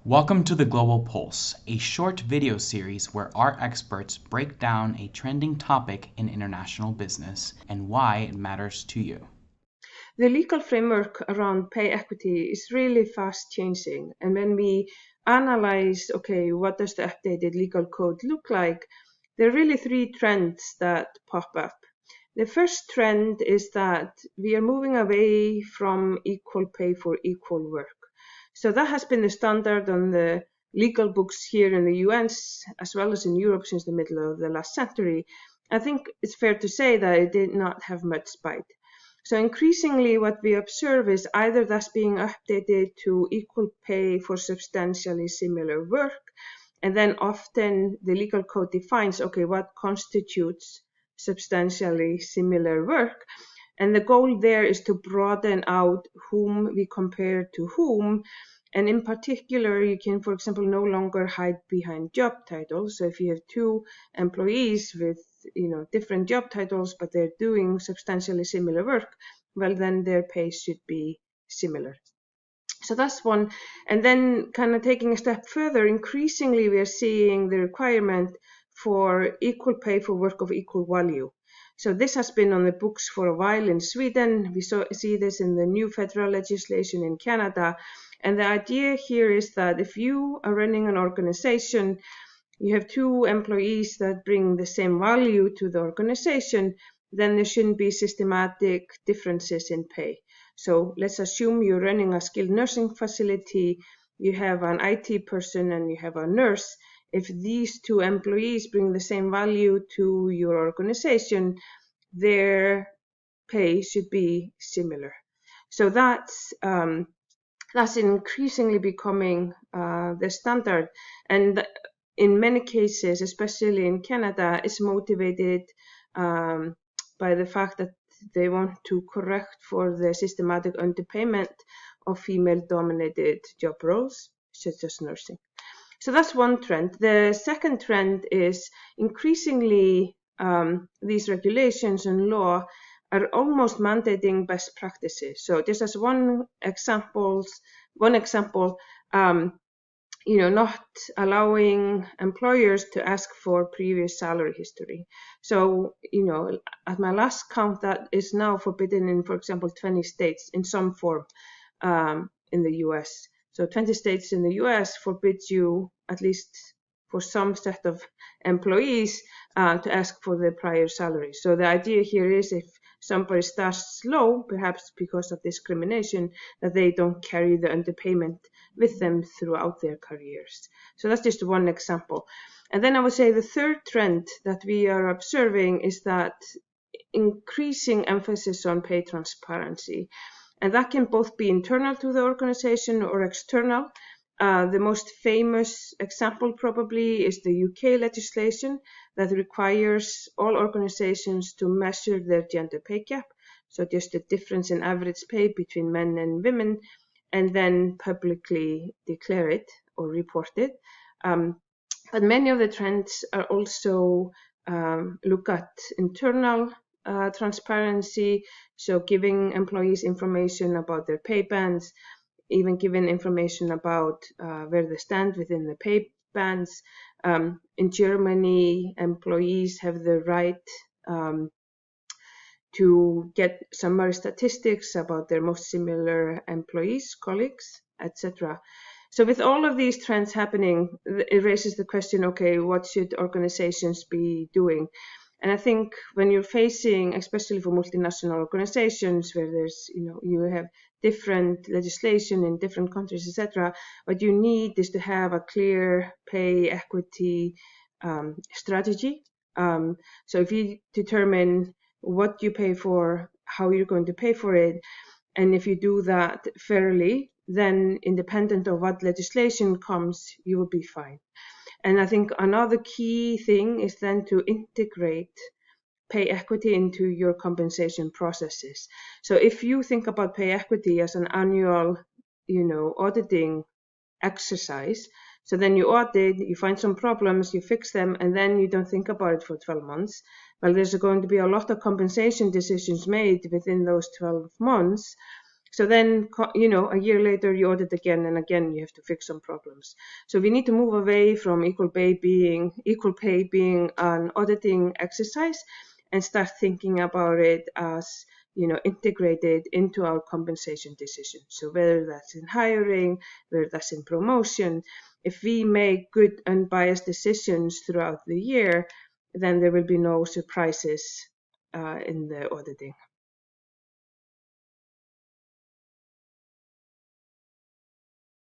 Welcome to the Global Pulse, a short video series where our experts break down a trending topic in international business and why it matters to you. The legal framework around pay equity is really fast changing. And when we analyze, what does the updated legal code look like? There are really three trends that pop up. The first trend is that we are moving away from equal pay for equal work. So that has been the standard on the legal books here in the US as well as in Europe since the middle of the last century. I think it's fair to say that it did not have much bite. So increasingly what we observe is either that's being updated to equal pay for substantially similar work, and then often the legal code defines, what constitutes substantially similar work. And the goal there is to broaden out whom we compare to whom. And in particular, you can, for example, no longer hide behind job titles. So if you have two employees with different job titles, but they're doing substantially similar work, well, then their pay should be similar. So that's one. And then kind of taking a step further, increasingly we are seeing the requirement for equal pay for work of equal value. So this has been on the books for a while in Sweden. We see this in the new federal legislation in Canada. And the idea here is that if you are running an organization, you have two employees that bring the same value to the organization, then there shouldn't be systematic differences in pay. So let's assume you're running a skilled nursing facility, you have an IT person and you have a nurse. If these two employees bring the same value to your organization, their pay should be similar. So that's increasingly becoming the standard. And in many cases, especially in Canada, is motivated by the fact that they want to correct for the systematic underpayment of female-dominated job roles, such as nursing. So that's one trend. The second trend is increasingly these regulations and law are almost mandating best practices. So just as one example, not allowing employers to ask for previous salary history. So, at my last count, that is now forbidden in, for example, 20 states in some form in the US. So 20 states in the US forbids you, at least for some set of employees, to ask for the prior salary. So the idea here is if somebody starts slow, perhaps because of discrimination, that they don't carry the underpayment with them throughout their careers. So that's just one example. And then I would say the third trend that we are observing is that increasing emphasis on pay transparency. And that can both be internal to the organization or external. The most famous example probably is the UK legislation that requires all organizations to measure their gender pay gap, so just the difference in average pay between men and women, and then publicly declare it or report it. But many of the trends are also look at internal transparency, so giving employees information about their pay bands, even giving information about where they stand within the pay bands. In Germany, employees have the right to get summary statistics about their most similar employees, colleagues, etc. So with all of these trends happening, it raises the question, what should organizations be doing? And I think when you're facing, especially for multinational organizations where there's, you have different legislation in different countries, etc., what you need is to have a clear pay equity strategy. So if you determine what you pay for, how you're going to pay for it, and if you do that fairly, then independent of what legislation comes, you will be fine. And I think another key thing is then to integrate pay equity into your compensation processes. So if you think about pay equity as an annual, auditing exercise, so then you audit, you find some problems, you fix them, and then you don't think about it for 12 months. Well, there's going to be a lot of compensation decisions made within those 12 months. So then, a year later you audit again, and again you have to fix some problems. So we need to move away from equal pay being an auditing exercise, and start thinking about it as integrated into our compensation decisions. So whether that's in hiring, whether that's in promotion, if we make good unbiased decisions throughout the year, then there will be no surprises in the auditing.